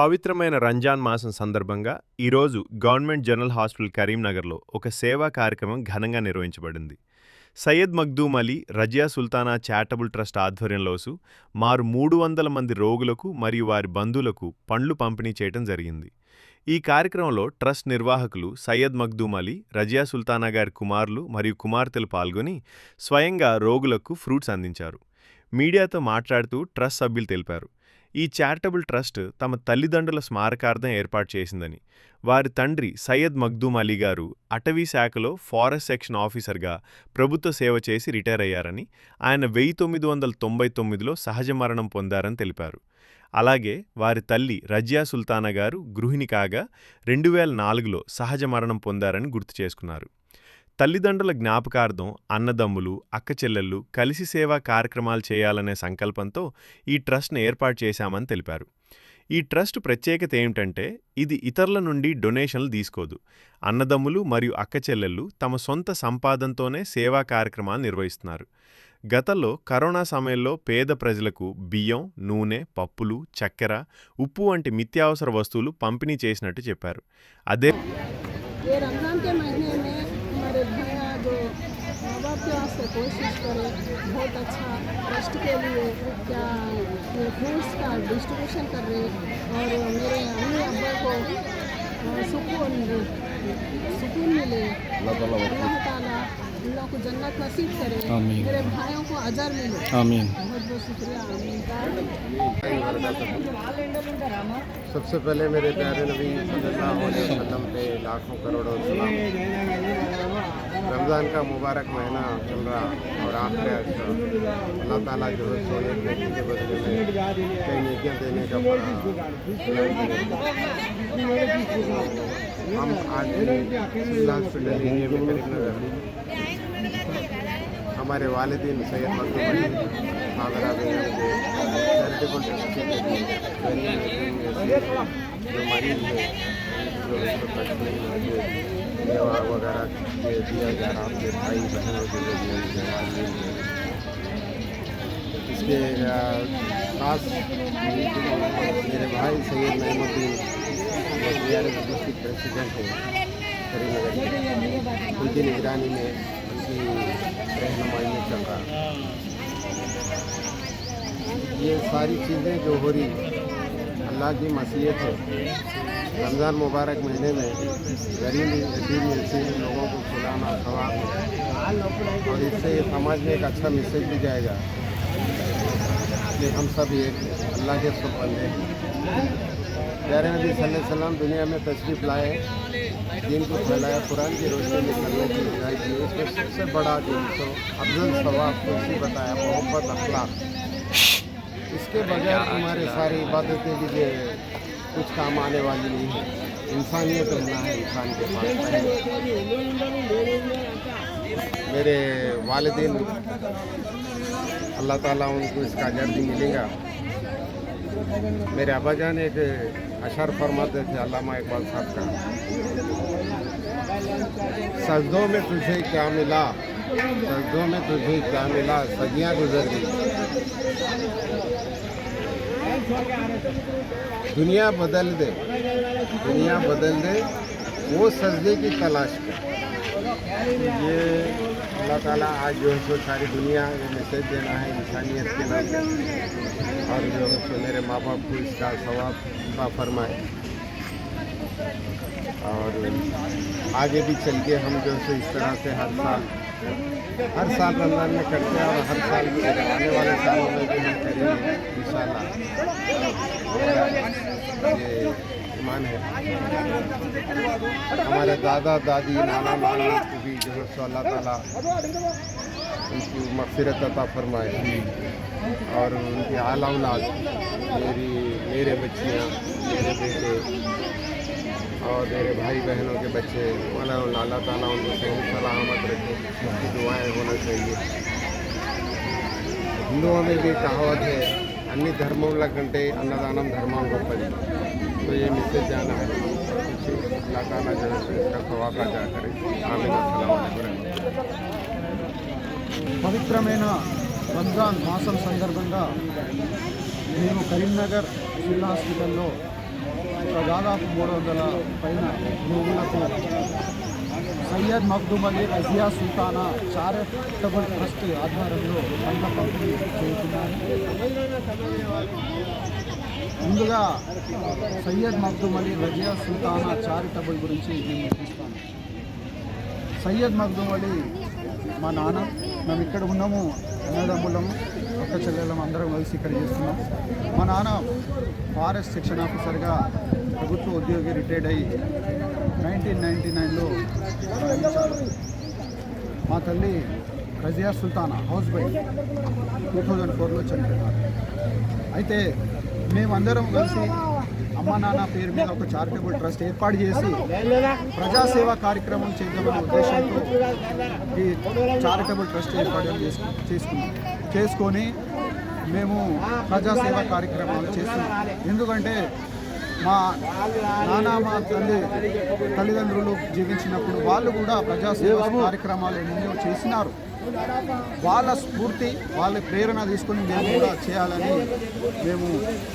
పవిత్రమైన రంజాన్ మాసం సందర్భంగా ఈరోజు గవర్నమెంట్ జనరల్ హాస్పిటల్ కరీంనగర్లో ఒక సేవా కార్యక్రమం ఘనంగా నిర్వహించబడింది. సయ్యద్ మగ్దూమ్ అలీ రజియా సుల్తానా చారిటబుల్ ట్రస్ట్ ఆధ్వర్యంలోసు మారు 300 మంది రోగులకు మరియు వారి బంధువులకు పండ్లు పంపిణీ చేయడం జరిగింది. ఈ కార్యక్రమంలో ట్రస్ట్ నిర్వాహకులు సయ్యద్ మగ్దూమ్ అలీ, రజియా సుల్తానా గారి కుమారులు మరియు కుమార్తెలు పాల్గొని స్వయంగా రోగులకు ఫ్రూట్స్ అందించారు. మీడియాతో మాట్లాడుతూ ట్రస్ట్ సభ్యులు తెలిపారు, ఈ చారిటబుల్ ట్రస్ట్ తమ తల్లిదండ్రుల స్మారకార్థం ఏర్పాటు చేసిందని, వారి తండ్రి సయ్యద్ మగ్దూమ్ అలీ గారు అటవీ శాఖలో ఫారెస్ట్ సెక్షన్ ఆఫీసర్గా ప్రభుత్వ సేవ చేసి రిటైర్ అయ్యారని, ఆయన 1999లో సహజ మరణం పొందారని తెలిపారు. అలాగే వారి తల్లి రజియా సుల్తానా గారు గృహిణి కాగా 2004లో సహజ మరణం పొందారని గుర్తు చేసుకున్నారు. తల్లిదండ్రుల జ్ఞాపకార్థం అన్నదమ్ములు, అక్కచెల్లెళ్ళు కలిసి సేవా కార్యక్రమాలు చేయాలనే సంకల్పంతో ఈ ట్రస్ట్ను ఏర్పాటు చేశామని తెలిపారు. ఈ ట్రస్ట్ ప్రత్యేకత ఏమిటంటే ఇది ఇతరుల నుండి డొనేషన్లు తీసుకోదు. అన్నదమ్ములు మరియు అక్కచెల్లెళ్ళు తమ సొంత సంపాదనతోనే సేవా కార్యక్రమాలు నిర్వహిస్తున్నారు. గతంలో కరోనా సమయంలో పేద ప్రజలకు బియ్యం, నూనె, పప్పులు, చక్కెర, ఉప్పు వంటి నిత్యావసర వస్తువులు పంపిణీ చేసినట్టు చెప్పారు. అదే हमारे भैया जो माँ बाप के वास्ते कोशिश करे, बहुत अच्छा ट्रस्ट के लिए क्या ये फ्रूट्स का डिस्ट्रीब्यूशन कर रहे और मेरे अम्मी अब्बा को सुकून मिले, अल्लाह ताला इन लोगों को जन्नत नसीब करे, मेरे भाइयों को अजर मिले। आमीन। बहुत बहुत शुक्रिया। आमीन। सबसे पहले मेरे प्यारे नबी सल्लल्लाहु अलैहि वसल्लम पे लाखों करोड़ों सलाम। रमज़ान का मुबारक महीना चल रहा और आखिर अल्लाह ताला जो है सोने के बदले में कई नेकियां देने का हम आज हॉस्पिटल एरिया में करीबनगर हमारे वालिदीन सैयद मग्दूम अली आगरा चैरिटेबल ट्रस्ट के जो मरीज है जो दवा वगैरह दिया जा रहा अपने भाई बहनों के लिए इसके खास मेरे भाई सैयद नईमुद्दीन जो DRS डिस्ट्रिक्ट प्रेसिडेंट हैं करीमनगर के, उनकी निगरानी में उनकी रहनुमाई में चल रहा है। ये सारी चीज़ें जो हो रही अल्लाह की मसीहत है। रमज़ान मुबारक महीने में गरीब यतीम मिस्कीन लोगों को खिलाना सवाब है और इससे समाज में एक अच्छा मैसेज भी जाएगा कि हम सब एक अल्लाह के सब बंदे हैं। प्यारे नबी सल्लल्लाहु अलैहि वसल्लम दुनिया में तशरीफ़ लाए, दीन को फैलाया, कुरान की रोशनी में करने की हिदायत दी। इसमें सबसे बड़ा दिन तो अफजल सवाब को इसी बताया, मोहब्बत अखलाक। इसके बगैर तुम्हारे सारी इबादतें भी कुछ काम आने वाली नहीं है। इंसानियत रहना है इंसान के पास। मेरे वालिदीन अल्लाह ताला उनको इसका अजर भी मिलेगा। मेरे अब्बा जान एक अशर फरमाते थे अल्लामा इकबाल साहब का, सजदों में तुझे क्या मिला, सजदों में तुझे क्या मिला, सदियाँ गुजर गई। दुनिया बदल दे, दुनिया बदल दे, वो सजदे की तलाश कर। ये अल्लाह ताला आज जो है सो सारी दुनिया ये मैसेज देना है इंसानियत के नाम और जो है सो मेरे माँ बाप को इसका सवाब फरमाए और आगे भी चल के हम जो है इस तरह से हर साल रमज़ान में करते हैं और हर साल आने वाले सालों में भी हम करेंगे इंशाअल्लाह। ये ईमान है। हमारे दादा दादी नाना नानी को भी जो है सो अल्लाह ताला उनकी मग़फ़िरत अता फरमाए और उनकी आला औलाद मेरे बच्चियाँ, मेरे बेटे और मेरे भाई बहनों के बच्चे, अल्लाह ताला उनको सही सलामत रखे, उनकी दुआएं होना चाहिए। हिंदुओं में भी कहावत है अन्य धर्मों कंटे अन्नदानम धर्मों गोपति, तो ये मैसेज जाना है अल्लाह ताला जो है इसका सवाब अदा करे। आमीन। अस्सलाम वालेकुम। పవిత్రమైన రంజాన్ మాసం సందర్భంగా మేము కరీంనగర్ సివిల్ హాస్పిటల్లో దాదాపు 300 పైన రోగులకు సయ్యద్ మగ్దూమ్ అలీ రజియా సుల్తానా చారిటబుల్ ట్రస్ట్ ఆధ్వర్యంలో పండ్ల పంపిణీ చేస్తున్నారు. ముందుగా సయ్యద్ మగ్దూమ్ అలీ రజియా సుల్తానా చారిటబుల్ గురించి నేను చూస్తాను. సయ్యద్ మగ్దూమ్ అలీ మా నాన్న, మేము ఇక్కడ ఉన్నాము, అన్నదమ్ములము, ఒక్క చెల్లెళ్ళము, అందరం కలిసి ఇక్కడ చేస్తున్నాం. మా నాన్న ఫారెస్ట్ సెక్షన్ ఆఫీసర్గా ప్రభుత్వ ఉద్యోగి రిటైర్డ్ అయ్యి 1999లో మరణించారు. మా తల్లి రజియా సుల్తానా హౌస్ వైఫ్ 2004లో చనిపోయినారు. అయితే మేమందరం కలిసి అమ్మ నాన్న పేరు మీద ఒక చారిటబుల్ ట్రస్ట్ ఏర్పాటు చేసి ప్రజాసేవా కార్యక్రమం చేద్దామనే ఉద్దేశంతో ఈ చారిటబుల్ ట్రస్ట్ ఏర్పాటు చేసుకొని మేము ప్రజాసేవా కార్యక్రమాలు చేస్తున్నాం. ఎందుకంటే మా నాన్న మా తల్లిదండ్రులు జీవించినప్పుడు వాళ్ళు కూడా ప్రజాసేవా కార్యక్రమాలు ఎన్నో చేసినారు. వాళ్ళ స్ఫూర్తి, వాళ్ళ ప్రేరణ తీసుకొని మేము కూడా చేయాలని మేము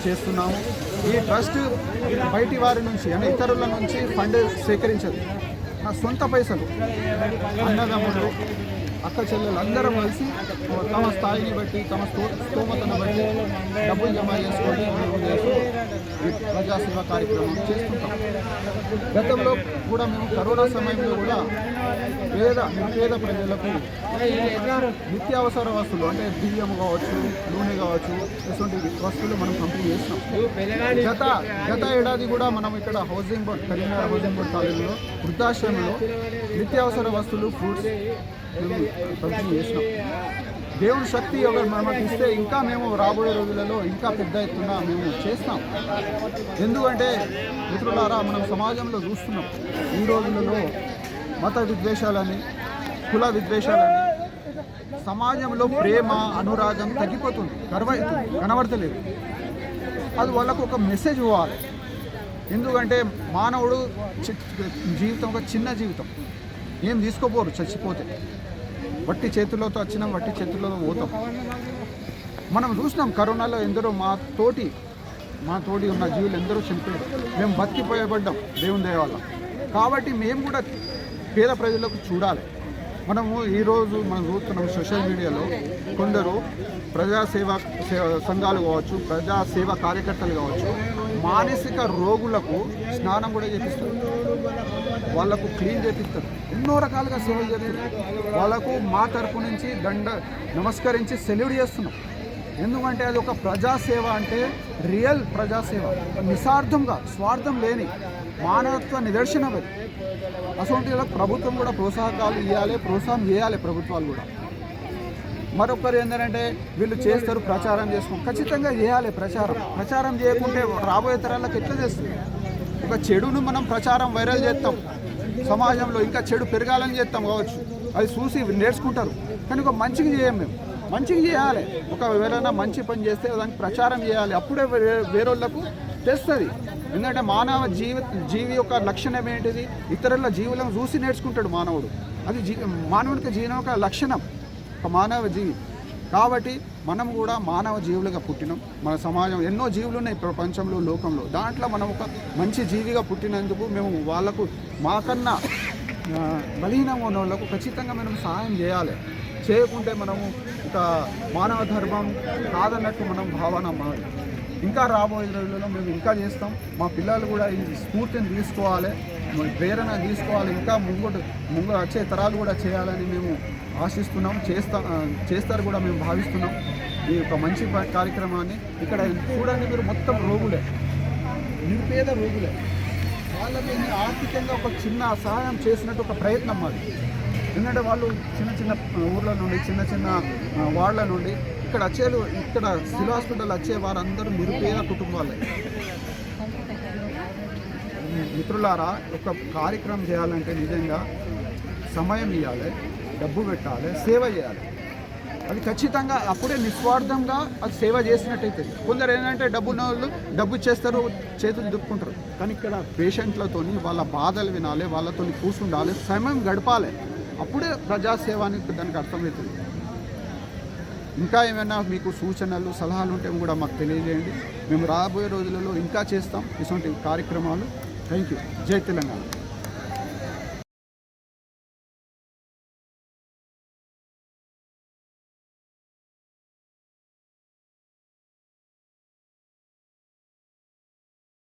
చేస్తున్నాము. ఈ ట్రస్ట్ బయటి వారి నుంచి అంటే ఇతరుల నుంచి ఫండ్ సేకరించదు. నా సొంత పైసలు అన్నదమ్ములు, అక్క చెల్లెలు అందరం కలిసి తమ స్థాయిని బట్టి, తమ స్తోమతను బట్టి డబ్బులు జమ చేసుకొని ఈ ప్రజాసేవా కార్యక్రమం చేస్తుంటాం. గతంలో కూడా మేము కరోనా సమయంలో కూడా నిరుపేద ప్రజలకు నిత్యావసర వస్తువులు అంటే బియ్యం కావచ్చు, నూనె కావచ్చు, ఇటువంటి వస్తువులు మనం పంపిణీ చేస్తున్నాం. గత ఏడాది కూడా మనం ఇక్కడ housing board, Karimnagar housing board కాలేజీలో వృద్ధాశ్రమంలో నిత్యావసర వస్తువులు, ఫ్రూట్స్ మేము పంపిణీ చేసినాం. దేవుడి శక్తి ఎవరు మనకి ఇస్తే ఇంకా మేము రాబోయే రోజులలో ఇంకా పెద్ద ఎత్తున మేము చేస్తాం. ఎందుకంటే మిత్రులారా, మనం సమాజంలో చూస్తున్నాం ఈ రోజులలో మత విద్వేషాలని, కుల విద్వేషాలని, సమాజంలో ప్రేమ అనురాగం తగ్గిపోతుంది, కనబడతలేదు. అది వాళ్ళకు ఒక మెసేజ్ ఇవ్వాలి. ఎందుకంటే మానవుడు జీవితం ఒక చిన్న జీవితం, ఏం తీసుకోపోరు చచ్చిపోతే. వట్టి చేతులతో వచ్చినాం, వట్టి చేతులతో పోతాం. మనం చూసినాం కరోనాలో ఎందరో మా తోటి ఉన్న జీవులు ఎందరో చనిపోయారు. మేము బతికిపోయబడ్డాం దేవుని దయ వల్ల. కాబట్టి మేము కూడా పేద ప్రజలకు చూడాలి. ఈరోజు మనం చూస్తున్నాం సోషల్ మీడియాలో కొందరు ప్రజాసేవా సంఘాలు కావచ్చు, ప్రజాసేవా కార్యకర్తలు కావచ్చు, మానసిక రోగులకు స్నానం కూడా చేపిస్తారు, వాళ్ళకు క్లీన్ చేపిస్తారు, ఎన్నో రకాలుగా సేవలు చేస్తారు. వాళ్ళకు మా తరపు నుంచి నమస్కరించి సెల్యూట్ చేస్తున్నాం. ఎందుకంటే అది ఒక ప్రజాసేవ, అంటే రియల్ ప్రజాసేవ, నిస్వార్థంగా, స్వార్థం లేని మానవత్వ నిదర్శనం అది. అటువంటి ప్రభుత్వం కూడా ప్రోత్సాహం చేయాలి ప్రభుత్వాలు కూడా. మరొకరు ఏంటంటే వీళ్ళు చేస్తారు, ప్రచారం చేసుకోం, ఖచ్చితంగా చేయాలి. ప్రచారం చేయకుంటే రాబోయే తరాలకు ఎట్లా చేస్తుంది? ఒక చెడును మనం ప్రచారం వైరల్ చేస్తాం, సమాజంలో ఇంకా చెడు పెరగాలని చేస్తాం కావచ్చు, అది చూసి నేర్చుకుంటారు. కానీ ఒక మంచిగా చేయం. మేము మంచిగా చేయాలి. ఎవరైనా మంచి పని చేస్తే దానికి ప్రచారం చేయాలి, అప్పుడే వేరేళ్ళకు తెస్తుంది. ఎందుకంటే మానవ జీవి యొక్క లక్షణం ఏంటిది? ఇతరుల జీవులను చూసి నేర్చుకుంటాడు మానవుడు. అది మానవునికి జీవనం ఒక లక్షణం, ఒక మానవ జీవి. కాబట్టి మనం కూడా మానవ జీవులుగా పుట్టినాం. మన సమాజం ఎన్నో జీవులు ఉన్నాయి ప్రపంచంలో, లోకంలో. దాంట్లో మనం ఒక మంచి జీవిగా పుట్టినందుకు మేము వాళ్ళకు మాకన్నా బలహీనంగా ఉన్న వాళ్ళకు ఖచ్చితంగా మనం సహాయం చేయాలి. చేయకుంటే మనము ఇక మానవ ధర్మం కాదన్నట్టు మనం భావన మారి. ఇంకా రాబోయే రోజులలో మేము ఇంకా చేస్తాం. మా పిల్లలు కూడా ఈ స్ఫూర్తిని తీసుకోవాలి, ప్రేరణ తీసుకోవాలి. ఇంకా ముందు వచ్చే తరాలు కూడా చేయాలని మేము ఆశిస్తున్నాం, చేస్తారు కూడా మేము భావిస్తున్నాం. ఈ ఒక మంచి కార్యక్రమాన్ని ఇక్కడ చూడండి మీరు, మొత్తం రోగులే, నిరుపేద రోగులే. వాళ్ళకి ఆర్థికంగా ఒక చిన్న సహాయం చేసినట్టు ఒక ప్రయత్నం మాది. ఎందుకంటే వాళ్ళు చిన్న ఊర్ల నుండి, చిన్న వార్డుల నుండి ఇక్కడ సివిల్ హాస్పిటల్ వచ్చే వారందరూ నిరుపేద కుటుంబాలే. మిత్రులారా, ఒక కార్యక్రమం చేయాలంటే నిజంగా సమయం ఇవ్వాలి, డబ్బు పెట్టాలి, సేవ చేయాలి. అది ఖచ్చితంగా అప్పుడే నిస్వార్థంగా అది సేవ చేసినట్టయితే. కొందరు ఏంటంటే డబ్బు ఇచ్చేస్తారు, చేతులు దుప్పుకుంటారు. కానీ ఇక్కడ పేషెంట్లతోని వాళ్ళ బాధలు వినాలి, వాళ్ళతో కూర్చుండాలి, సమయం గడపాలి. అప్పుడే ప్రజాసేవ అని దానికి అర్థమవుతుంది. ఇంకా ఏమైనా మీకు సూచనలు సలహాలు ఉంటే కూడా మాకు తెలియజేయండి. మేము రాబోయే రోజులలో ఇంకా చేస్తాం ఇటువంటి కార్యక్రమాలు. Thank you. జై తెలంగాణ.